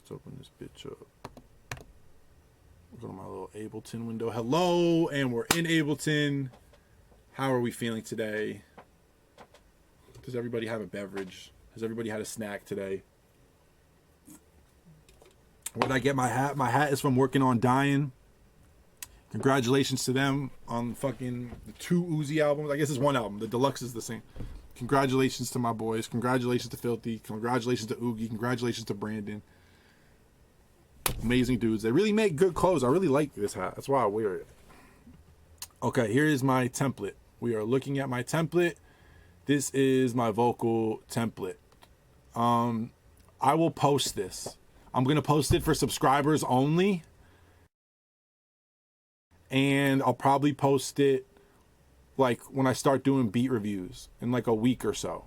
Let's open this bitch up. Go to my little Ableton window. Hello, and we're in Ableton. How are we feeling today? Does everybody have a beverage? Has everybody had a snack today? Where did I get my hat? My hat is from Working on Dying. Congratulations to them on fucking the 2 Uzi albums. I guess it's one album. The deluxe is the same. Congratulations to my boys. Congratulations to Filthy. Congratulations to Oogie. Congratulations to Brandon. Amazing dudes. They really make good clothes. I really like this hat. That's why I wear it. Okay, here is my template. We are looking at my template. This is my vocal template. I will post this. I'm going to post it for subscribers only. And I'll probably post it like when I start doing beat reviews in like a week or so.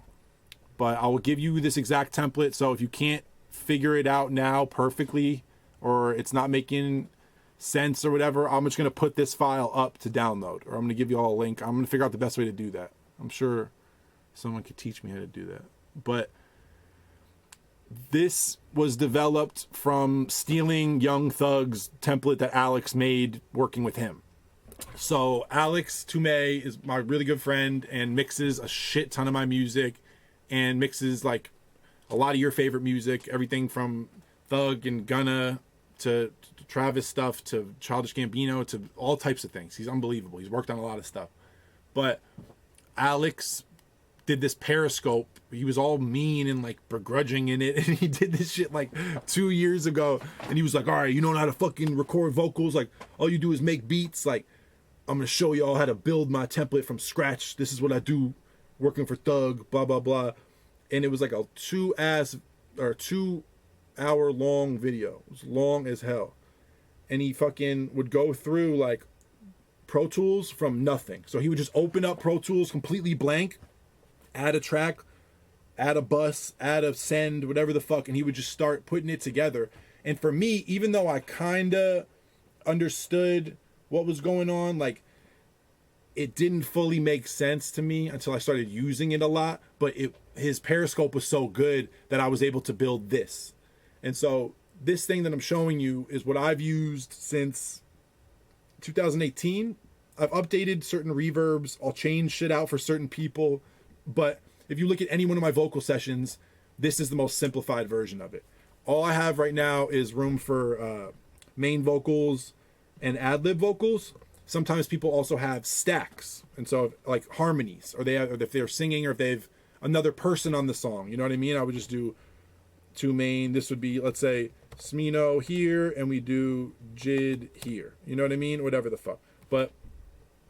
But I will give you this exact template. So if you can't figure it out now perfectly, or it's not making sense or whatever, I'm just going to put this file up to download, or I'm going to give you all a link. I'm going to figure out the best way to do that. I'm sure someone could teach me how to do that. But this was developed from stealing Young Thug's template that Alex made working with him. So Alex Toomey is my really good friend and mixes a shit ton of my music and mixes like a lot of your favorite music, everything from Thug and Gunna to Travis stuff to Childish Gambino to all types of things. He's unbelievable. He's worked on a lot of stuff. But Alex did this Periscope. He was all mean and like begrudging in it, and he did this shit like 2 years ago, and he was like, all right, you don't know how to fucking record vocals, like all you do is make beats, like I'm gonna show you all how to build my template from scratch. This is what I do working for Thug, blah blah blah. And it was like a 2 hour long video. It was long as hell. And he fucking would go through like Pro Tools from nothing. So he would just open up Pro Tools completely blank, add a track, add a bus, add a send, whatever the fuck, and he would just start putting it together. And for me, even though I kinda understood what was going on, like it didn't fully make sense to me until I started using it a lot. But his Periscope was so good that I was able to build this. And so this thing that I'm showing you is what I've used since 2018. I've updated certain reverbs. I'll change shit out for certain people. But if you look at any one of my vocal sessions, this is the most simplified version of it. All I have right now is room for main vocals and ad-lib vocals. Sometimes people also have stacks. And so like harmonies, or if they're singing, or if they've another person on the song, you know what I mean? I would just do 2 main. This would be, let's say, Smino here, and we do Jid here. You know what I mean? Whatever the fuck. But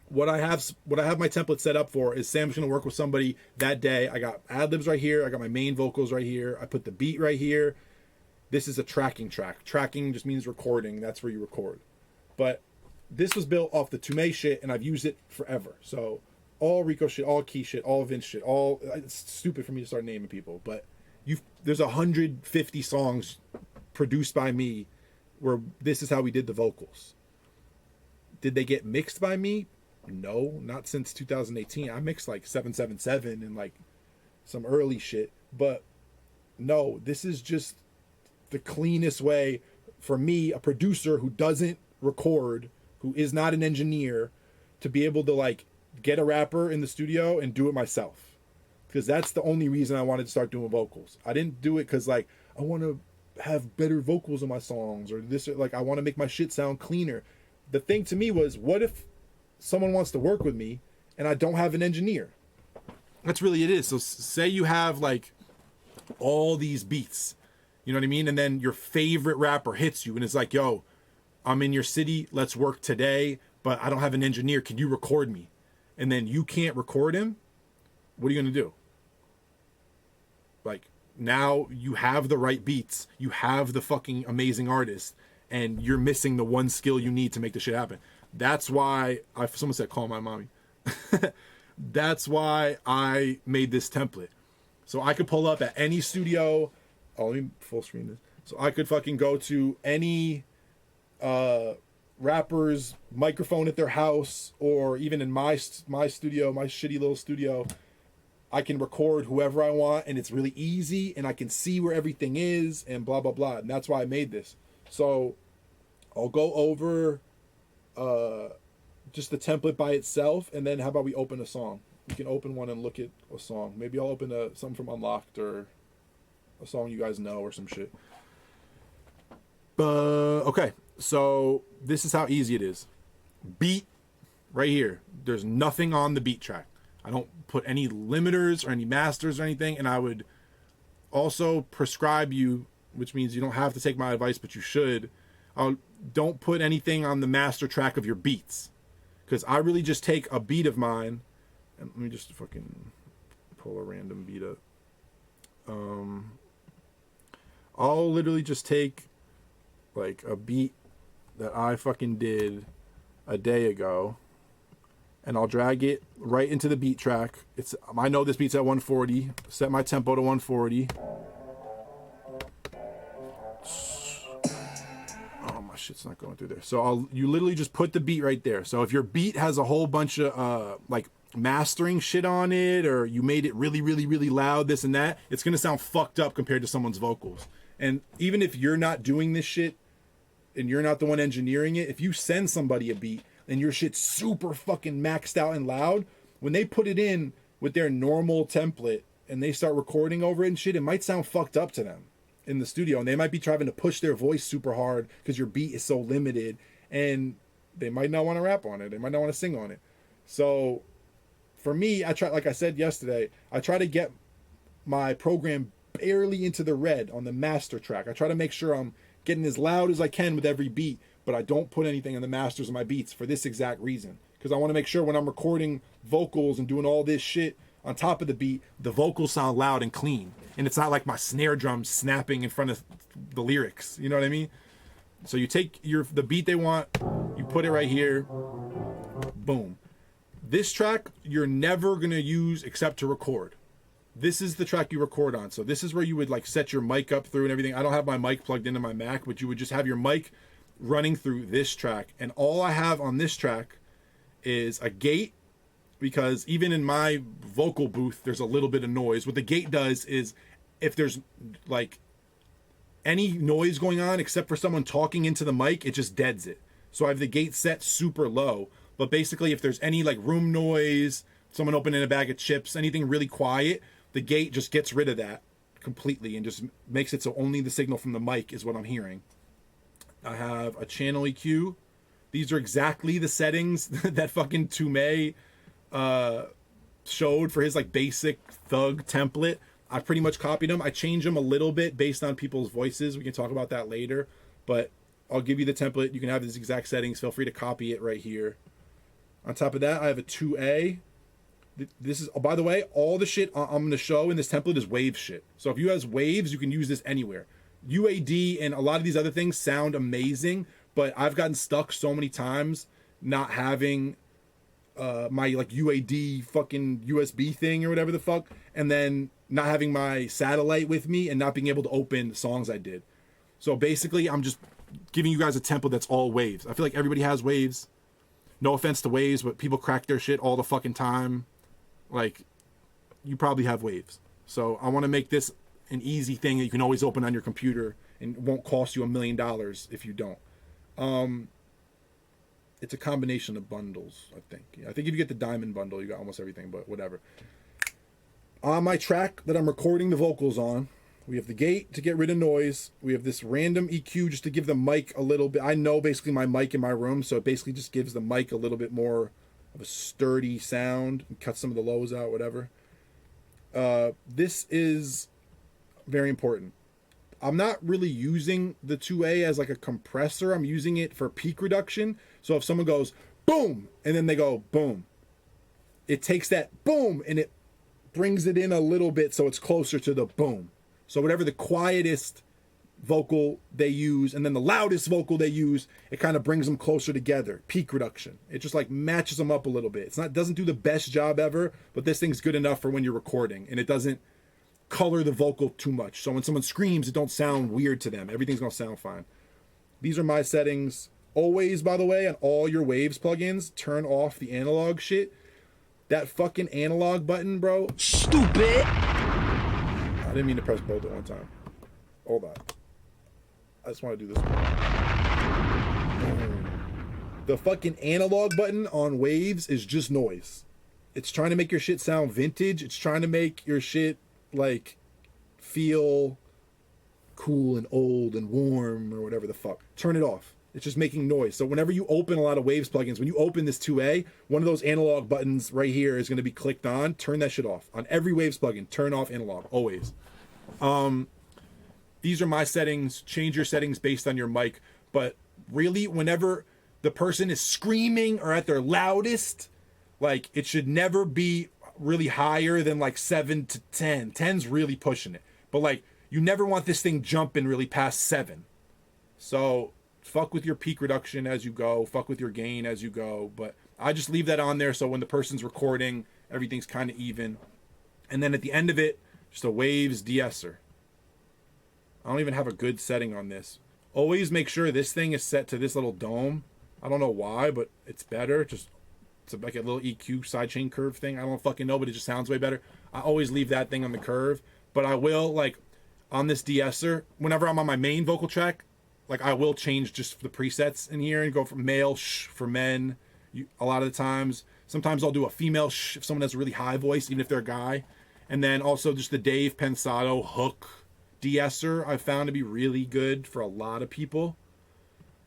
what I have my template set up for is Sam's gonna work with somebody that day. I got ad-libs right here. I got my main vocals right here. I put the beat right here. This is a tracking track. Tracking just means recording. That's where you record. But this was built off the Toomey shit, and I've used it forever. So all Rico shit, all Key shit, all Vince shit, all, it's stupid for me to start naming people, but there's 150 songs produced by me where this is how we did the vocals. Did they get mixed by me? No, not since 2018. I mixed like 777 and like some early shit, but no, this is just the cleanest way for me, a producer who doesn't record, who is not an engineer, to be able to like get a rapper in the studio and do it myself. Because that's the only reason I wanted to start doing vocals. I didn't do it because like I want to have better vocals in my songs, or this, like I want to make my shit sound cleaner. The thing to me was, what if someone wants to work with me and I don't have an engineer? That's really it is. So say you have like all these beats, you know what I mean? And then your favorite rapper hits you and it's like, yo, I'm in your city, let's work today, but I don't have an engineer. Can you record me? And then you can't record him. What are you going to do? Like, now you have the right beats. You have the fucking amazing artist, and you're missing the one skill you need to make the shit happen. That's why someone said, call my mommy. That's why I made this template. So I could pull up at any studio. Oh, let me full screen this. So I could fucking go to any rapper's microphone at their house, or even in my studio, my shitty little studio. I can record whoever I want, and it's really easy, and I can see where everything is, and blah, blah, blah. And that's why I made this. So I'll go over just the template by itself, and then how about we open a song? You can open one and look at a song. Maybe I'll open something from Unlocked or a song you guys know or some shit. Okay, so this is how easy it is. Beat right here. There's nothing on the beat track. I don't put any limiters or any masters or anything, and I would also prescribe you, which means you don't have to take my advice, but you should. Don't put anything on the master track of your beats, because I really just take a beat of mine, and let me just fucking pull a random beat up. I'll literally just take like a beat that I fucking did a day ago, and I'll drag it right into the beat track. I know this beat's at 140. Set my tempo to 140. Oh, my shit's not going through there. So you literally just put the beat right there. So if your beat has a whole bunch of like mastering shit on it, or you made it really, really, really loud, this and that, it's gonna sound fucked up compared to someone's vocals. And even if you're not doing this shit and you're not the one engineering it, if you send somebody a beat and your shit's super fucking maxed out and loud, when they put it in with their normal template and they start recording over it and shit, it might sound fucked up to them in the studio, and they might be trying to push their voice super hard because your beat is so limited, and they might not want to rap on it, they might not want to sing on it. So for me, I try, like I said yesterday, I try to get my program barely into the red on the master track. I try to make sure I'm getting as loud as I can with every beat, but I don't put anything in the masters of my beats for this exact reason, because I want to make sure when I'm recording vocals and doing all this shit on top of the beat, the vocals sound loud and clean, and it's not like my snare drum snapping in front of the lyrics, you know what I mean? So you take the beat they want, you put it right here, boom. This track you're never gonna use except to record. This is the track you record on. So this is where you would like set your mic up through and everything. I don't have my mic plugged into my Mac, but you would just have your mic running through this track. And all I have on this track is a gate, because even in my vocal booth, there's a little bit of noise. What the gate does is if there's like any noise going on except for someone talking into the mic, it just deads it. So I have the gate set super low. But basically, if there's any like room noise, someone opening a bag of chips, anything really quiet, the gate just gets rid of that completely and just makes it so only the signal from the mic is what I'm hearing. I have a channel EQ. These are exactly the settings that fucking Tume showed for his like basic thug template. I pretty much copied them. I changed them a little bit based on people's voices. We can talk about that later, but I'll give you the template. You can have these exact settings. Feel free to copy it right here. On top of that, I have a 2A. This is, oh, by the way, all the shit I'm going to show in this template is wave shit. So if you have waves, you can use this anywhere. UAD and a lot of these other things sound amazing, but I've gotten stuck so many times not having my like UAD fucking USB thing or whatever the fuck, and then not having my satellite with me and not being able to open songs I did. So basically, I'm just giving you guys a template that's all waves. I feel like everybody has waves. No offense to waves, but people crack their shit all the fucking time. Like, you probably have waves. So I want to make this an easy thing that you can always open on your computer and it won't cost you $1 million if you don't. It's a combination of bundles, I think. I think if you get the diamond bundle, you got almost everything, but whatever. On my track that I'm recording the vocals on, we have the gate to get rid of noise. We have this random EQ just to give the mic a little bit. I know basically my mic in my room, so it basically just gives the mic a little bit more of a sturdy sound and cut some of the lows out, whatever. This is very important. I'm not really using the 2A as like a compressor. I'm using it for peak reduction. So if someone goes boom and then they go boom, it takes that boom and it brings it in a little bit so it's closer to the boom. So whatever the quietest vocal they use and then the loudest vocal they use, it kind of brings them closer together. Peak reduction. It just like matches them up a little bit. Doesn't do the best job ever, but this thing's good enough for when you're recording, and it doesn't color the vocal too much. So when someone screams, it don't sound weird to them. Everything's gonna sound fine. These are my settings. Always, by the way, on all your waves plugins, turn off the analog shit. that fucking analog button, bro. Stupid. I didn't mean to press both at one time. Hold on. I just want to do this one. Boom. The fucking analog button on Waves is just noise. It's trying to make your shit sound vintage. It's trying to make your shit like feel cool and old and warm or whatever the fuck. Turn it off. It's just making noise. So whenever you open a lot of Waves plugins, when you open this 2A, one of those analog buttons right here is going to be clicked on. Turn that shit off. On every Waves plugin, turn off analog, always. These are my settings. Change your settings based on your mic. But really, whenever the person is screaming or at their loudest, like, it should never be really higher than like 7 to 10. 10's really pushing it. But like, you never want this thing jumping really past 7. So fuck with your peak reduction as you go. Fuck with your gain as you go. But I just leave that on there so when the person's recording, everything's kind of even. And then at the end of it, just a Waves de-esser. I don't even have a good setting on this. Always make sure this thing is set to this little dome. I don't know why, but it's better. Just it's like a little EQ sidechain curve thing. I don't fucking know, but it just sounds way better. I always leave that thing on the curve. But I will, like, on this de-esser, whenever I'm on my main vocal track, like, I will change just the presets in here and go from male shh for men. A lot of the times. Sometimes I'll do a female shh if someone has a really high voice, even if they're a guy. And then also just the Dave Pensado hook de-esser I found to be really good for a lot of people.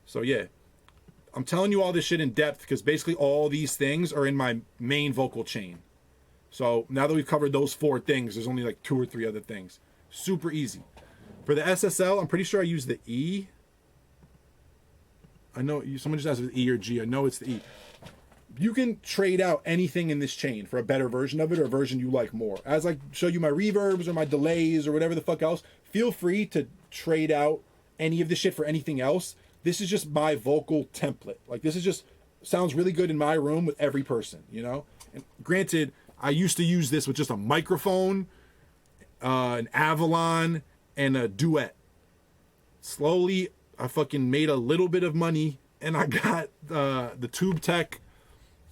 So yeah, I'm telling you all this shit in depth because basically all these things are in my main vocal chain. So now that we've covered those 4 things, there's only like 2 or 3 other things. Super easy. For the SSL, I'm pretty sure I use the E. I know someone just asked if it's E or G. I know it's the E. You can trade out anything in this chain for a better version of it or a version you like more. As I show you my reverbs or my delays or whatever the fuck else, feel free to trade out any of this shit for anything else. This is just my vocal template. Like, this is just sounds really good in my room with every person, you know? And granted, I used to use this with just a microphone, an Avalon, and a Duet. Slowly, I fucking made a little bit of money, and I got the Tube Tech,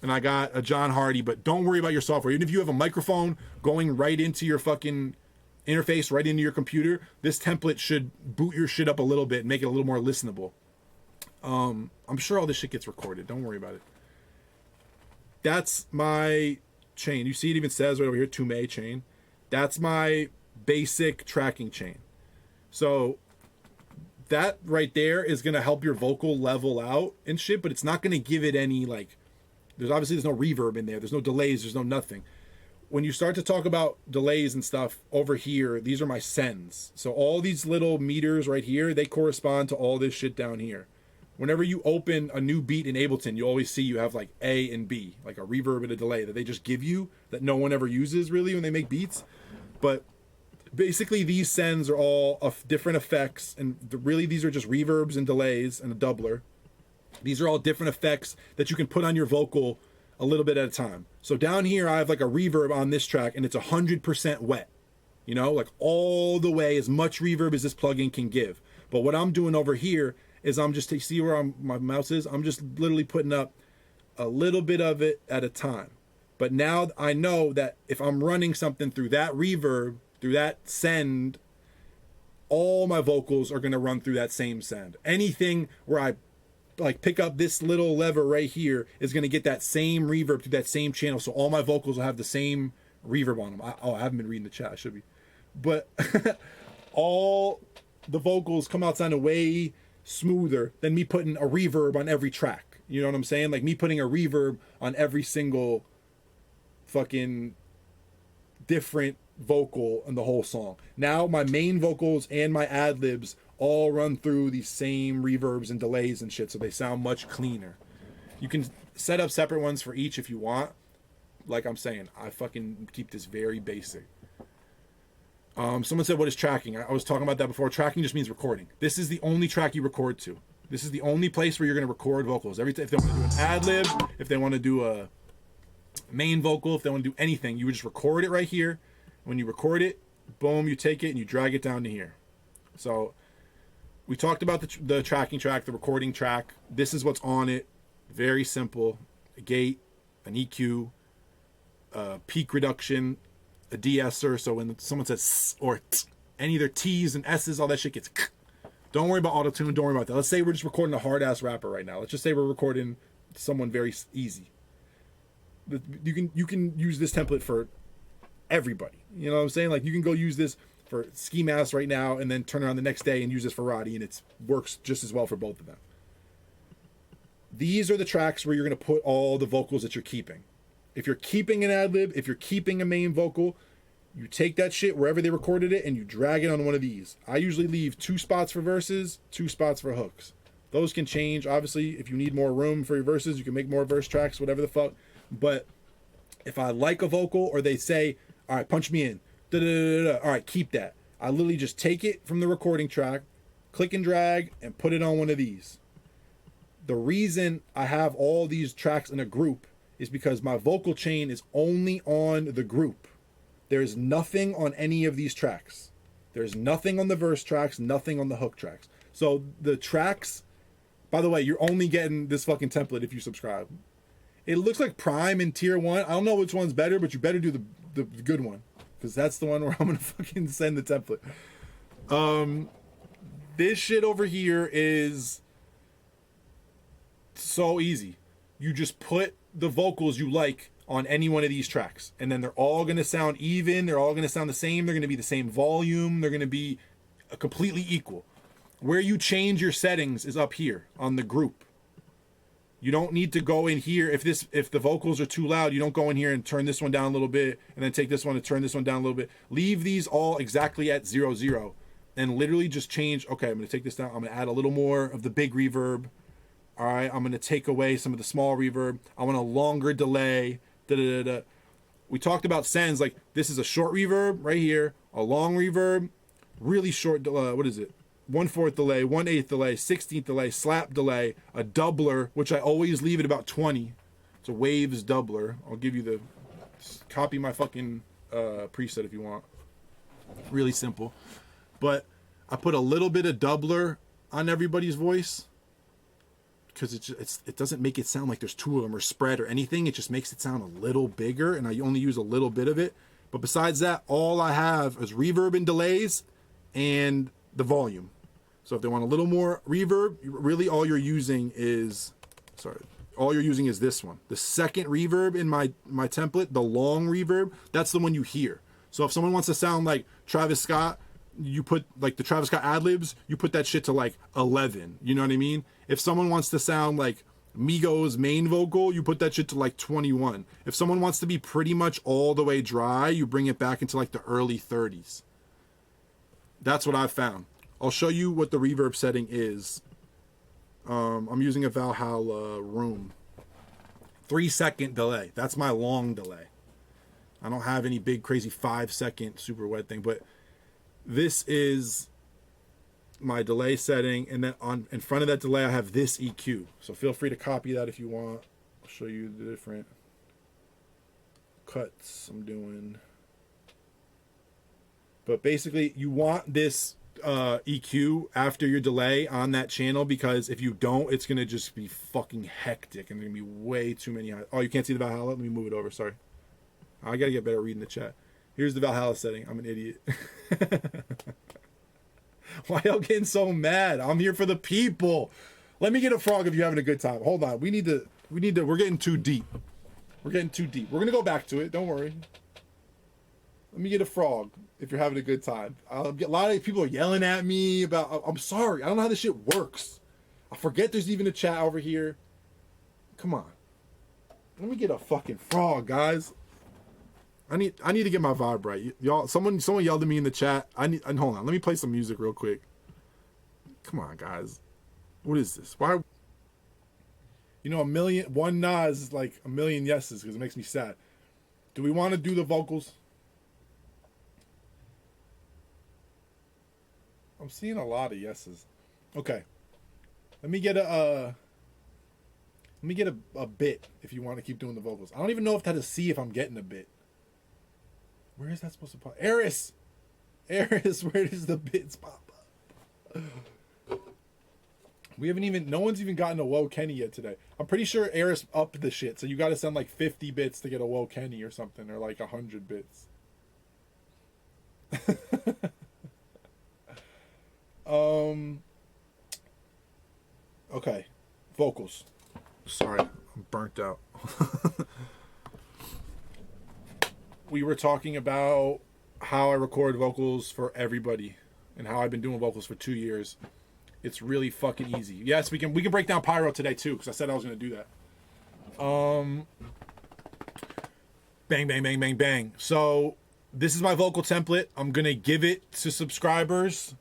and I got a John Hardy, but don't worry about your software. Even if you have a microphone going right into your fucking interface, right into your computer, this template should boot your shit up a little bit and make it a little more listenable. I'm sure all this shit gets recorded. Don't worry about it. That's my chain. You see it even says right over here, 2May chain. That's my basic tracking chain. So that right there is going to help your vocal level out and shit, but it's not going to give it any, like, there's no reverb in there. There's no delays. There's no nothing. When you start to talk about delays and stuff over here, these are my sends. So all these little meters right here, they correspond to all this shit down here. Whenever you open a new beat in Ableton, you always see you have like A and B, like a reverb and a delay that they just give you that no one ever uses really when they make beats. But basically these sends are all of different effects, and really these are just reverbs and delays and a doubler. These are all different effects that you can put on your vocal a little bit at a time. So down here, I have like a reverb on this track, and it's 100% wet. You know, like all the way, as much reverb as this plugin can give. But what I'm doing over here is I'm just, see where my mouse is? I'm just literally putting up a little bit of it at a time. But now I know that if I'm running something through that reverb, through that send, all my vocals are going to run through that same send. Anything where I like pick up this little lever right here is going to get that same reverb through that same channel. So all my vocals will have the same reverb on them. I haven't been reading the chat. I should be. But all the vocals come out sounding way smoother than me putting a reverb on every track. You know what I'm saying? Like me putting a reverb on every single fucking different vocal in the whole song. Now my main vocals and my ad-libs all run through these same reverbs and delays and shit, so they sound much cleaner. You can set up separate ones for each if you want. Like I'm saying, I fucking keep this very basic. Someone said, what is tracking? I was talking about that before. Tracking just means recording. This is the only track you record to. This is the only place where you're going to record vocals. Every time, if they want to do an ad-lib, if they want to do a main vocal, if they want to do anything, you would just record it right here. When you record it, boom, you take it and you drag it down to here. So we talked about the tracking track, the recording track. This is what's on it. Very simple. A gate, an EQ, peak reduction, a de-esser. So when someone says s or t, any of their T's and S's, all that shit gets k. Don't worry about auto-tune. Don't worry about that. Let's say we're just recording a hard-ass rapper right now. Let's just say we're recording someone very easy. You can use this template for everybody. You know what I'm saying? Like, you can go use this for Ski Mask right now and then turn around the next day and use this for Roddy, and it works just as well for both of them. These are the tracks where you're going to put all the vocals that you're keeping. If you're keeping an ad-lib, if you're keeping a main vocal, you take that shit wherever they recorded it and you drag it on one of these. I usually leave 2 spots for verses, 2 spots for hooks. Those can change. Obviously, if you need more room for your verses, you can make more verse tracks, whatever the fuck. But if I like a vocal or they say, all right, punch me in, da-da-da-da-da. All right, keep that. I literally just take it from the recording track, click and drag, and put it on one of these. The reason I have all these tracks in a group is because my vocal chain is only on the group. There's nothing on any of these tracks. There's nothing on the verse tracks, nothing on the hook tracks. So the tracks, by the way, you're only getting this fucking template if you subscribe. It looks like Prime and Tier 1. I don't know which one's better, but you better do the good one, because that's the one where I'm going to fucking send the template. This shit over here is so easy. You just put the vocals you like on any one of these tracks, and then they're all going to sound even. They're all going to sound the same. They're going to be the same volume. They're going to be completely equal. Where you change your settings is up here on the group. You don't need to go in here. If the vocals are too loud, you don't go in here and turn this one down a little bit and then take this one and turn this one down a little bit. Leave these all exactly at 0, 0 and literally just change. Okay, I'm going to take this down. I'm going to add a little more of the big reverb. All right, I'm going to take away some of the small reverb. I want a longer delay. Da-da-da-da. We talked about sends. Like, this is a short reverb right here, a long reverb, really short, what is it? 1/4 delay, 1/8 delay, 16th delay, slap delay, a doubler, which I always leave at about 20. It's a waves doubler. I'll give you the, copy my fucking preset if you want. Really simple. But I put a little bit of doubler on everybody's voice because it doesn't make it sound like there's 2 of them or spread or anything. It just makes it sound a little bigger, and I only use a little bit of it. But besides that, all I have is reverb and delays and the volume. So if they want a little more reverb, really all you're using is, this one. The second reverb in my template, the long reverb, that's the one you hear. So if someone wants to sound like Travis Scott, you put like the Travis Scott ad-libs, you put that shit to like 11. You know what I mean? If someone wants to sound like Migos main vocal, you put that shit to like 21. If someone wants to be pretty much all the way dry, you bring it back into like the early 30s. That's what I've found. I'll show you what the reverb setting is. I'm using a Valhalla Room. 3-second delay. That's my long delay. I don't have any big crazy 5-second super wet thing, but this is my delay setting, and then in front of that delay I have this EQ. So feel free to copy that if you want. I'll show you the different cuts I'm doing. But basically you want this EQ after your delay on that channel, because if you don't, it's gonna just be fucking hectic and there's gonna be way too many. Oh, you can't see the Valhalla? Let me move it over. Sorry, I gotta get better at reading the chat. Here's the Valhalla setting. I'm an idiot. Why y'all getting so mad? I'm here for the people. Let me get a frog if you're having a good time. Hold on. We need to. We're getting too deep. We're gonna go back to it. Don't worry. Let me get a frog if you're having a good time. A lot of people are yelling at me about, I'm sorry, I don't know how this shit works. I forget there's even a chat over here. Come on. Let me get a fucking frog, guys. I need to get my vibe right. Y'all, someone yelled at me in the chat. Hold on, let me play some music real quick. Come on, guys. What is this? Why? You know, one Nas is like a million yeses because it makes me sad. Do we want to do the vocals? I'm seeing a lot of yeses. Okay. Let me get a bit if you want to keep doing the vocals. I don't even know if that is see if I'm getting a bit. Where is that supposed to pop? Eris, where does the bits pop up? No one's even gotten a Woe Kenny yet today. I'm pretty sure Eris upped the shit, so you got to send like 50 bits to get a Woe Kenny or something, or like 100 bits. Okay, vocals. Sorry, I'm burnt out. We were talking about how I record vocals for everybody and how I've been doing vocals for 2 years. It's really fucking easy. Yes, we can break down Pyro today too, because I said I was going to do that. Bang, bang, bang, bang, bang. So this is my vocal template. I'm going to give it to subscribers.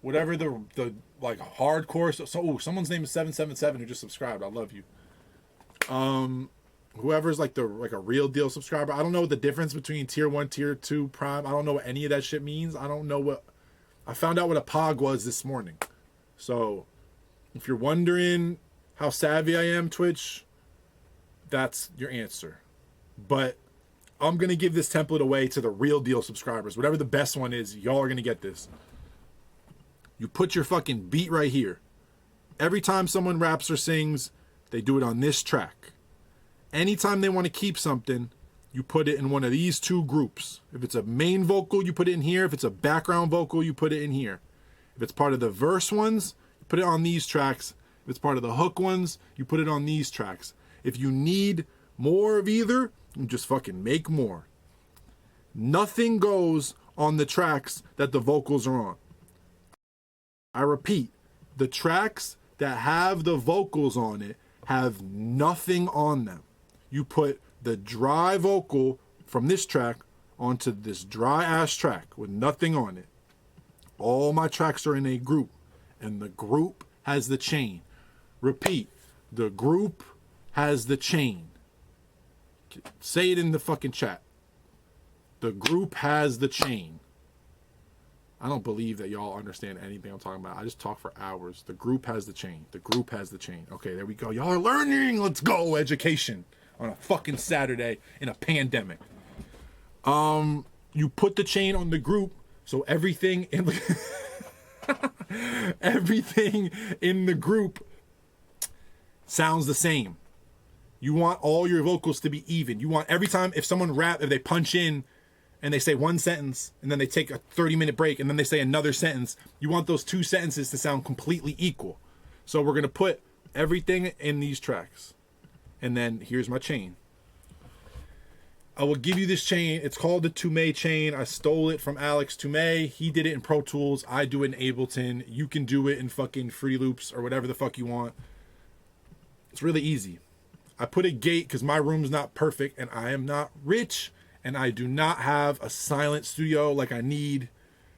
Whatever the like hardcore. So someone's name is 777 who just subscribed. I love you. Whoever's like a real deal subscriber. I don't know what the difference between tier 1, tier 2, prime. I don't know what any of that shit means. I don't know what. I found out what a pog was this morning. So if you're wondering how savvy I am, Twitch, that's your answer. But I'm going to give this template away to the real deal subscribers. Whatever the best one is, y'all are going to get this. You put your fucking beat right here. Every time someone raps or sings, they do it on this track. Anytime they want to keep something, you put it in one of these two groups. If it's a main vocal, you put it in here. If it's a background vocal, you put it in here. If it's part of the verse ones, you put it on these tracks. If it's part of the hook ones, you put it on these tracks. If you need more of either, you just fucking make more. Nothing goes on the tracks that the vocals are on. I repeat, the tracks that have the vocals on it have nothing on them. You put the dry vocal from this track onto this dry ass track with nothing on it. All my tracks are in a group, and the group has the chain. Repeat, the group has the chain. Say it in the fucking chat. The group has the chain. I don't believe that y'all understand anything I'm talking about. I just talk for hours. The group has the chain. The group has the chain. Okay, there we go. Y'all are learning. Let's go. Education on a fucking Saturday in a pandemic. You put the chain on the group, so everything in everything in the group sounds the same. You want all your vocals to be even. You want every time if someone if they punch in and they say one sentence and then they take a 30-minute break and then they say another sentence, you want those two sentences to sound completely equal. So we're going to put everything in these tracks. And then here's my chain. I will give you this chain. It's called the Toomey chain. I stole it from Alex Toomey. He did it in Pro Tools. I do it in Ableton. You can do it in fucking Fruity Loops or whatever the fuck you want. It's really easy. I put a gate because my room's not perfect and I am not rich and I do not have a silent studio like I need.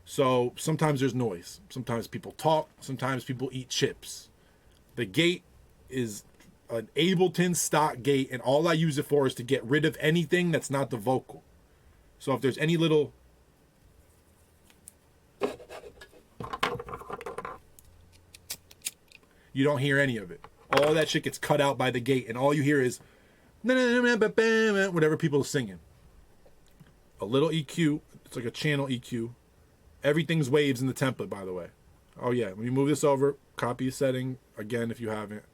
So sometimes there's noise. Sometimes people talk. Sometimes people eat chips. The gate is an Ableton stock gate, and all I use it for is to get rid of anything that's not the vocal. So if there's any little you don't hear any of it. All that shit gets cut out by the gate, and all you hear is whatever people are singing. A little EQ. It's like a channel EQ. Everything's waves in the template, by the way. Oh yeah, when you move this over, copy a setting again if you haven't.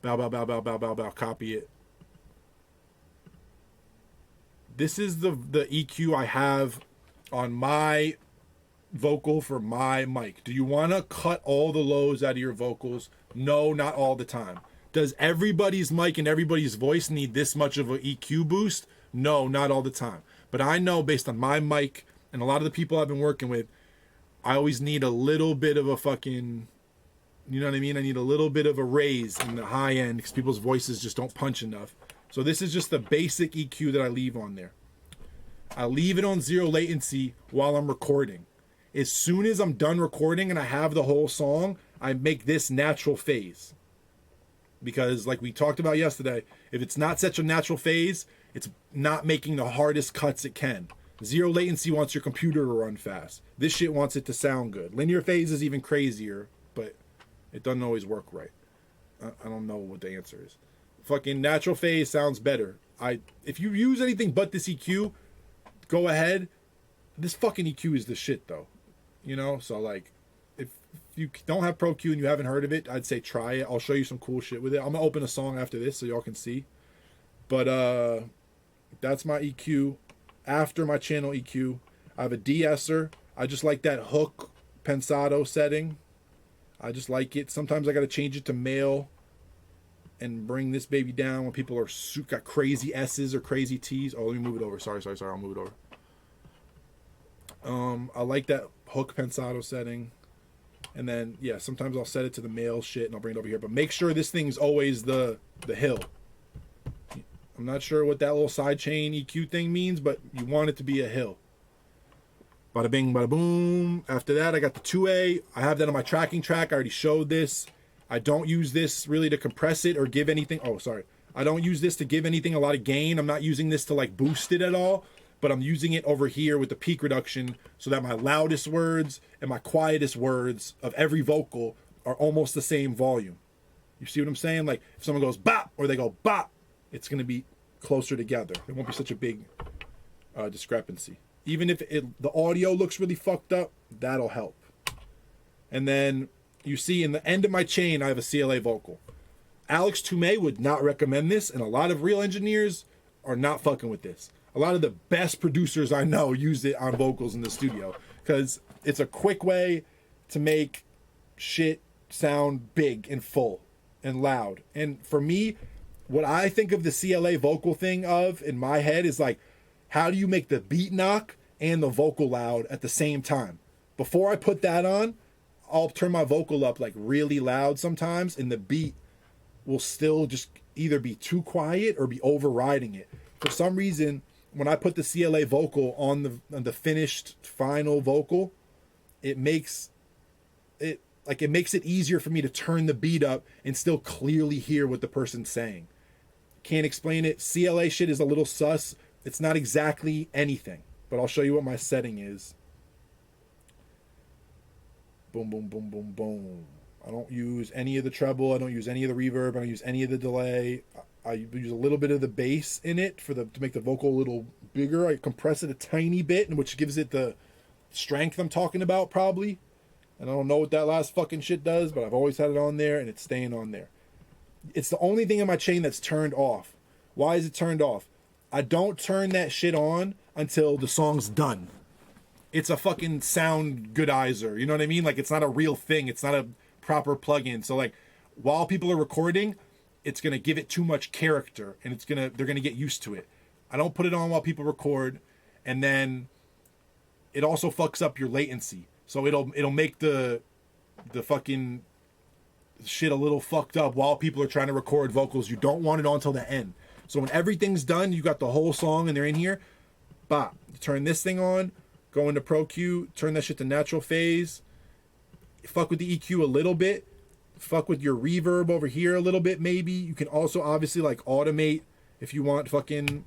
Bow, bow, bow, bow, bow, bow, bow. Copy it. This is the EQ I have on my vocal for my mic. Do you want to cut all the lows out of your vocals? No, not all the time. Does everybody's mic and everybody's voice need this much of an EQ boost? No, not all the time. But I know based on my mic and a lot of the people I've been working with, I always need a little bit of a fucking... You know what I mean? I need a little bit of a raise in the high end because people's voices just don't punch enough. So this is just the basic EQ that I leave on there. I leave it on 0 latency while I'm recording. As soon as I'm done recording and I have the whole song, I make this natural phase. Because like we talked about yesterday, if it's not such a natural phase, it's not making the hardest cuts it can. 0 latency wants your computer to run fast. This shit wants it to sound good. Linear phase is even crazier, but it doesn't always work right. I don't know what the answer is. Fucking natural phase sounds better. If you use anything but this EQ, go ahead. This fucking EQ is the shit though. You know, so like if you don't have Pro Q and you haven't heard of it, I'd say try it. I'll show you some cool shit with it. I'm gonna open a song after this so y'all can see. But that's my EQ. After my channel EQ, I have a de-esser. I just like that hook pensado setting. I just like it. Sometimes I gotta change it to male and bring this baby down when people are got crazy S's or crazy T's. Oh, let me move it over. Sorry. I'll move it over. I like that hook pensado setting. And then, yeah, sometimes I'll set it to the male shit and I'll bring it over here. But make sure this thing's always the hill. I'm not sure what that little sidechain EQ thing means, but you want it to be a hill. Bada bing, bada boom. After that, I got the 2A. I have that on my tracking track. I already showed this. I don't use this really to compress it or give anything. Oh, sorry. I don't use this to give anything a lot of gain. I'm not using this to like boost it at all. But I'm using it over here with the peak reduction so that my loudest words and my quietest words of every vocal are almost the same volume. You see what I'm saying? Like if someone goes bop or they go bop, it's going to be closer together. It won't be such a big discrepancy. Even if the audio looks really fucked up, that'll help. And then you see in the end of my chain, I have a CLA vocal. Alex Toomey would not recommend this, and a lot of real engineers are not fucking with this. A lot of the best producers I know use it on vocals in the studio because it's a quick way to make shit sound big and full and loud. And for me, what I think of the CLA vocal thing of in my head is like, how do you make the beat knock and the vocal loud at the same time? Before I put that on, I'll turn my vocal up like really loud sometimes, and the beat will still just either be too quiet or be overriding it. For some reason, when I put the CLA vocal on the finished final vocal, it makes it easier for me to turn the beat up and still clearly hear what the person's saying. Can't explain it. CLA shit is a little sus. It's not exactly anything, but I'll show you what my setting is. Boom, boom, boom, boom, boom. I don't use any of the treble. I don't use any of the reverb. I don't use any of the delay. I use a little bit of the bass in it to make the vocal a little bigger. I compress it a tiny bit, which gives it the strength I'm talking about probably. And I don't know what that last fucking shit does, but I've always had it on there and it's staying on there. It's the only thing in my chain that's turned off. Why is it turned off? I don't turn that shit on until the song's done. It's a fucking sound goodizer. You know what I mean? Like it's not a real thing. It's not a proper plugin. So like while people are recording, it's going to give it too much character and they're going to get used to it. I don't put it on while people record, and then it also fucks up your latency. So it'll make the fucking shit a little fucked up while people are trying to record vocals. You don't want it on until the end. So when everything's done, you got the whole song and they're in here, bop, you turn this thing on, go into Pro Q, turn that shit to natural phase, fuck with the EQ a little bit, fuck with your reverb over here a little bit maybe. You can also obviously like automate if you want fucking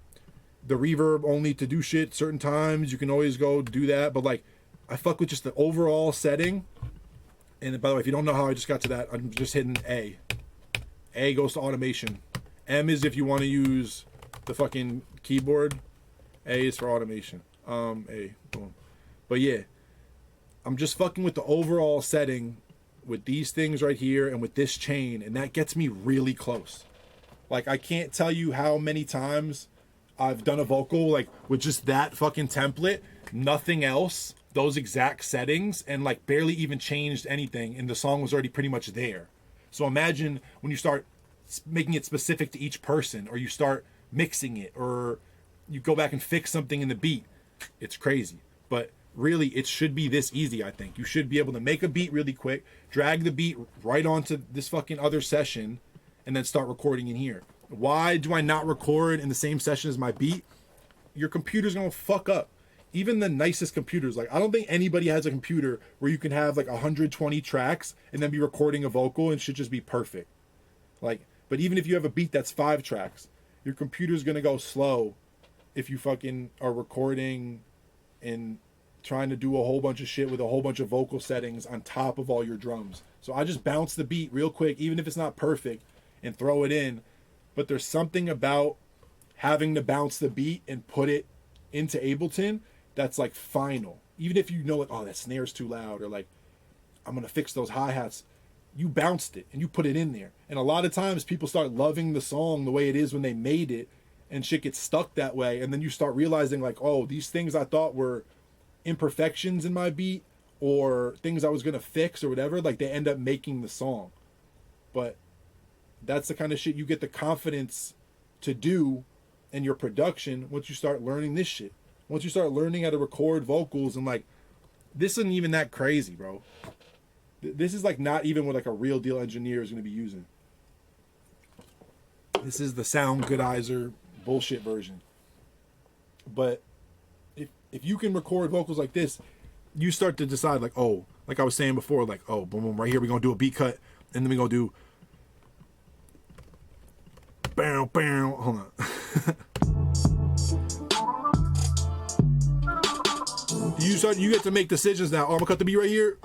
the reverb only to do shit certain times. You can always go do that, but like I fuck with just the overall setting. And by the way, if you don't know how I just got to that, I'm just hitting A. A goes to automation. M is if you want to use the fucking keyboard. A is for automation. A, boom. But yeah, I'm just fucking with the overall setting with these things right here and with this chain, and that gets me really close. Like I can't tell you how many times I've done a vocal like with just that fucking template, nothing else, those exact settings, and like barely even changed anything, and the song was already pretty much there. So imagine when you start making it specific to each person, or you start mixing it, or you go back and fix something in the beat. It's crazy. But really, it should be this easy, I think. You should be able to make a beat really quick, drag the beat right onto this fucking other session, and then start recording in here. Why do I not record in the same session as my beat? Your computer's gonna fuck up. Even the nicest computers, like I don't think anybody has a computer where you can have like 120 tracks and then be recording a vocal and should just be perfect. Like, but even if you have a beat that's 5 tracks, your computer's gonna go slow if you fucking are recording and trying to do a whole bunch of shit with a whole bunch of vocal settings on top of all your drums. So I just bounce the beat real quick, even if it's not perfect, and throw it in. But there's something about having to bounce the beat and put it into Ableton that's like final. Even if you know like, oh, that snare's too loud, or like I'm going to fix those hi-hats. You bounced it and you put it in there. And a lot of times people start loving the song the way it is when they made it, and shit gets stuck that way. And then you start realizing like, oh, these things I thought were imperfections in my beat or things I was going to fix or whatever, like they end up making the song. But that's the kind of shit you get the confidence to do in your production once you start learning this shit. Once you start learning how to record vocals, and like, this isn't even that crazy, bro. This is like not even what like a real deal engineer is going to be using. This is the Sound Goodizer bullshit version. But if you can record vocals like this, you start to decide like, oh, like I was saying before, like, oh, boom, boom, right here, we're going to do a beat cut, and then we're going to do bow, bow. Hold on. You get to make decisions now. Oh, I'm going to cut the beat right here.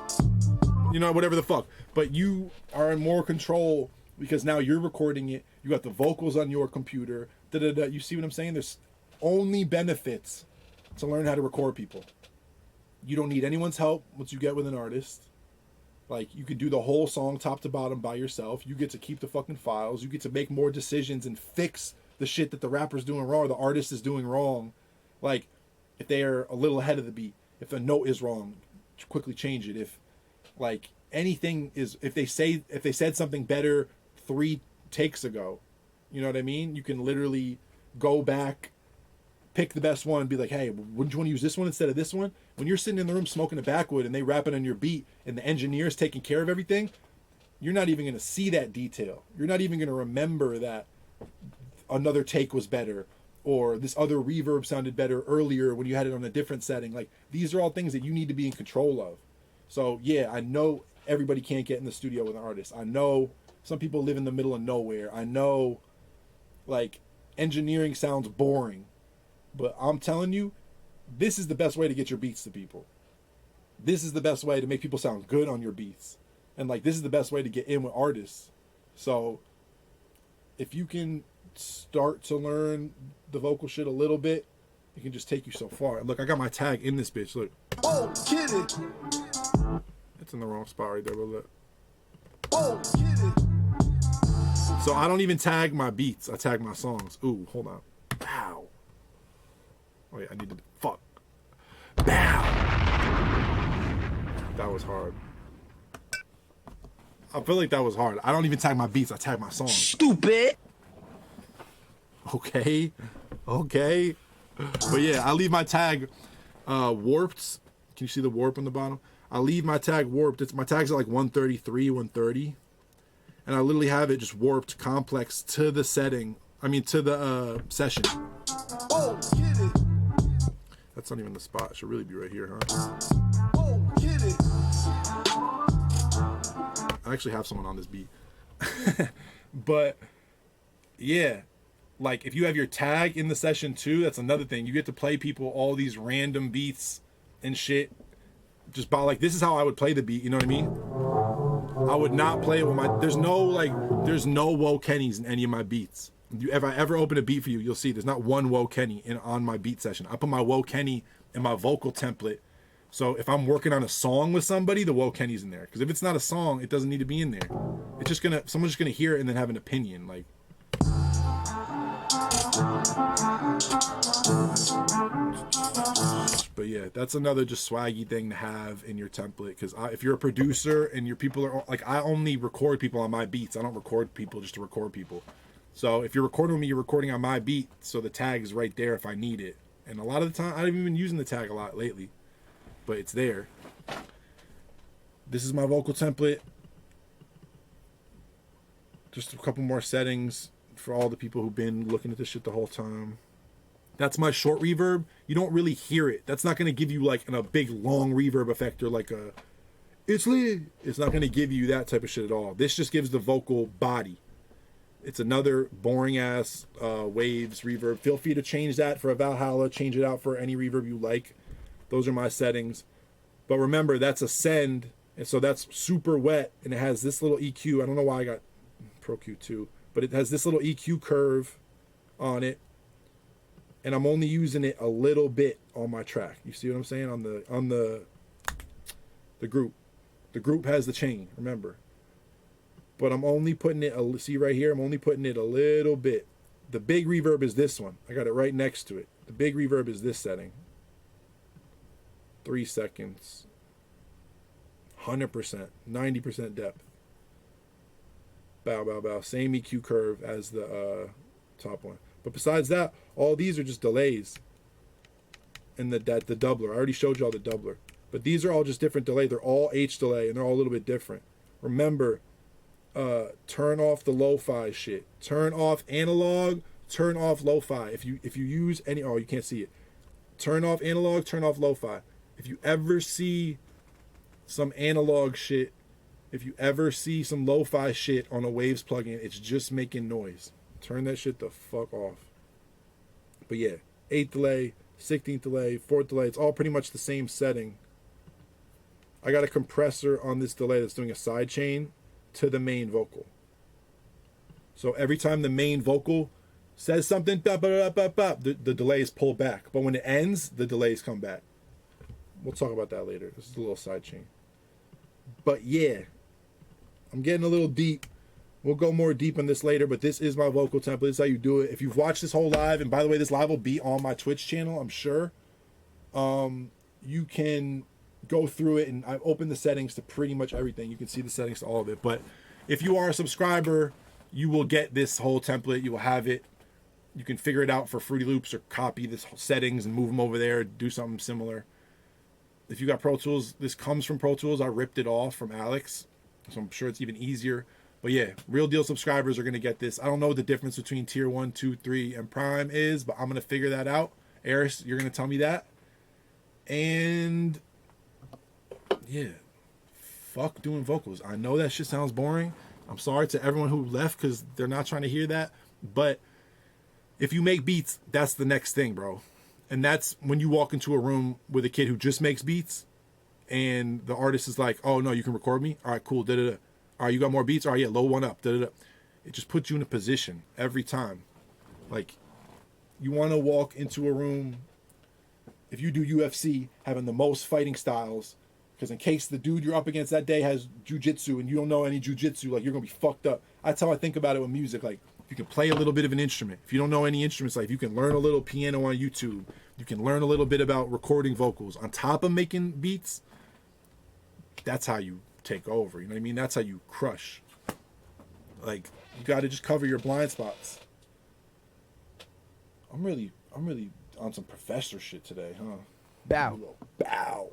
You know, whatever the fuck. But you are in more control because now you're recording it. You got the vocals on your computer. Da-da-da. You see what I'm saying? There's only benefits to learn how to record people. You don't need anyone's help once you get with an artist. Like, you could do the whole song top to bottom by yourself. You get to keep the fucking files. You get to make more decisions and fix the shit that the rapper's doing wrong or the artist is doing wrong. Like, if they are a little ahead of the beat, if a note is wrong, quickly change it. If like anything is, if they said something better 3 takes ago, you know what I mean? You can literally go back, pick the best one and be like, hey, wouldn't you want to use this one instead of this one? When you're sitting in the room smoking a backwood and they rapping on your beat and the engineer's taking care of everything, you're not even going to see that detail. You're not even going to remember that another take was better or this other reverb sounded better earlier when you had it on a different setting. Like, these are all things that you need to be in control of. So yeah, I know everybody can't get in the studio with an artist. I know some people live in the middle of nowhere. I know like engineering sounds boring, but I'm telling you, this is the best way to get your beats to people. This is the best way to make people sound good on your beats. And like, this is the best way to get in with artists. So if you can start to learn the vocal shit a little bit, it can just take you so far. Look, I got my tag in this bitch. Look. Oh, get it. It's in the wrong spot right there, but look. Oh, get it. So I don't even tag my beats. I tag my songs. Ooh, hold on. Bow. Oh yeah, I need to. Fuck. Bow. That was hard. I feel like that was hard. I don't even tag my beats. I tag my songs. Stupid. Okay. But yeah, I leave my tag warped. Can you see the warp on the bottom? I leave my tag warped. My tags are like 133, 130. And I literally have it just warped complex to the setting. I mean, to the session. Oh, get it. That's not even the spot. It should really be right here, huh? Oh, get it. I actually have someone on this beat. But yeah, like if you have your tag in the session too, that's another thing. You get to play people all these random beats and shit. Just by like, this is how I would play the beat, you know what I mean? I would not play it with my, there's no Woe Kennys in any of my beats. If I ever open a beat for you, you'll see there's not one Woe Kenny on my beat session. I put my Woe Kenny in my vocal template. So if I'm working on a song with somebody, the Woe Kenny's in there. Because if it's not a song, it doesn't need to be in there. It's just someone's just gonna hear it and then have an opinion. Like, but yeah, that's another just swaggy thing to have in your template. Because if you're a producer and your people are like, I only record people on my beats. I don't record people just to record people. So if you're recording with me, you're recording on my beat. So the tag is right there if I need it. And a lot of the time, I haven't even been using the tag a lot lately, but it's there. This is my vocal template. Just a couple more settings for all the people who've been looking at this shit the whole time. That's my short reverb. You don't really hear it. That's not going to give you like a big long reverb effect or like a, it's lit. It's not going to give you that type of shit at all. This just gives the vocal body. It's another boring ass waves reverb. Feel free to change that for a Valhalla. Change it out for any reverb you like. Those are my settings. But remember, that's a send. And so that's super wet. And it has this little EQ. I don't know why I got Pro Q2. But it has this little EQ curve on it. And I'm only using it a little bit on my track. You see what I'm saying? On the group. The group has the chain, remember. But I'm only putting it, see right here, I'm only putting it a little bit. The big reverb is this one. I got it right next to it. The big reverb is this setting. 3 seconds. 100%, 90% depth. Bow, bow, bow. Same EQ curve as the top one. But besides that, all these are just delays. And the doubler. I already showed you all the doubler. But these are all just different delay. They're all H delay, and they're all a little bit different. Remember, turn off the lo-fi shit. Turn off analog, turn off lo-fi. If you use any, oh, you can't see it. Turn off analog, turn off lo-fi. If you ever see some analog shit, if you ever see some lo-fi shit on a Waves plugin, it's just making noise. Turn that shit the fuck off. But yeah, 8th delay, 16th delay, 4th delay, it's all pretty much the same setting. I got a compressor on this delay that's doing a side chain to the main vocal. So every time the main vocal says something, the delays pull back. But when it ends, the delays come back. We'll talk about that later. This is a little side chain. But yeah, I'm getting a little deep. We'll go more deep on this later, but this is my vocal template. This is how you do it. If you've watched this whole live, and by the way, this live will be on my Twitch channel, I'm sure. You can go through it, and I've opened the settings to pretty much everything. You can see the settings to all of it. But if you are a subscriber, you will get this whole template. You will have it. You can figure it out for Fruity Loops or copy this settings and move them over there, do something similar. If you got Pro Tools, this comes from Pro Tools. I ripped it off from Alex, so I'm sure it's even easier. But yeah, real deal subscribers are going to get this. I don't know what the difference between tier 1, 2, 3, and Prime is, but I'm going to figure that out. Eris, you're going to tell me that. And yeah, fuck doing vocals. I know that shit sounds boring. I'm sorry to everyone who left because they're not trying to hear that. But if you make beats, that's the next thing, bro. And that's when you walk into a room with a kid who just makes beats and the artist is like, oh, no, you can record me? All right, cool. Da-da-da. All right, you got more beats? All right, yeah, load one up. Da-da-da. It just puts you in a position every time. Like, you want to walk into a room, if you do UFC, having the most fighting styles, because in case the dude you're up against that day has jujitsu and you don't know any jujitsu, like, you're going to be fucked up. That's how I think about it with music. Like, if you can play a little bit of an instrument, if you don't know any instruments, like, if you can learn a little piano on YouTube, you can learn a little bit about recording vocals on top of making beats, that's how you take over. You know what I mean? That's how you crush. Like, you got to just cover your blind spots. I'm really on some professor shit today, huh? Bow. Bow.